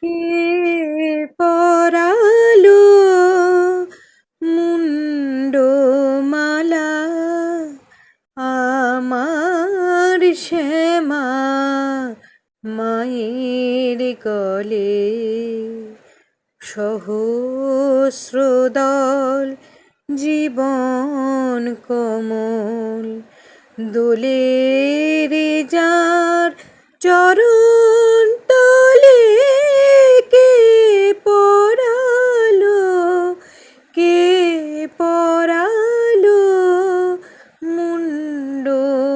কে পরালো মুন্ডমালা আমার শ্যামা মায়ের গলে সহস্রদল জীবন কমল দোলে রে যার চরণ তলে কে পরালো কে পরালো মুন্ডমালা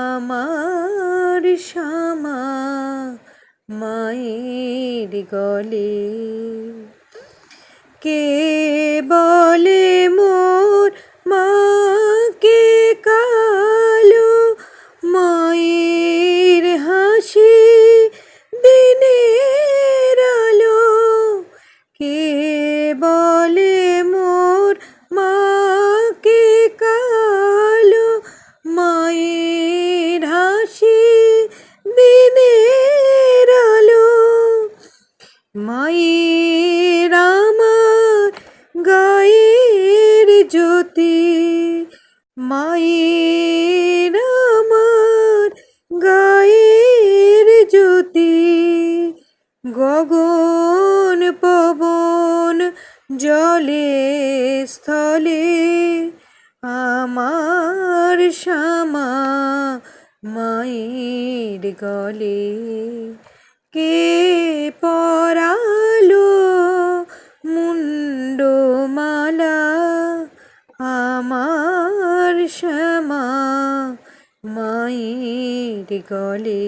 আমার শ্যামা মায়ের গলে কে বলে মোর মাকে কালো মায়ের হাসি দিনের আলো কে বলে মোর মাকে কালো মায়ের হাসি দিনের আলো মায়ের আমার গায়ের জ্যোতি মায়ের আমার গায়ের জ্যোতি গগন পবন জলে স্থলে আমার শ্যামা মায়ের গলে কে পরালো মুন্ডমালা আমার শ্যামা মায়ের গলে।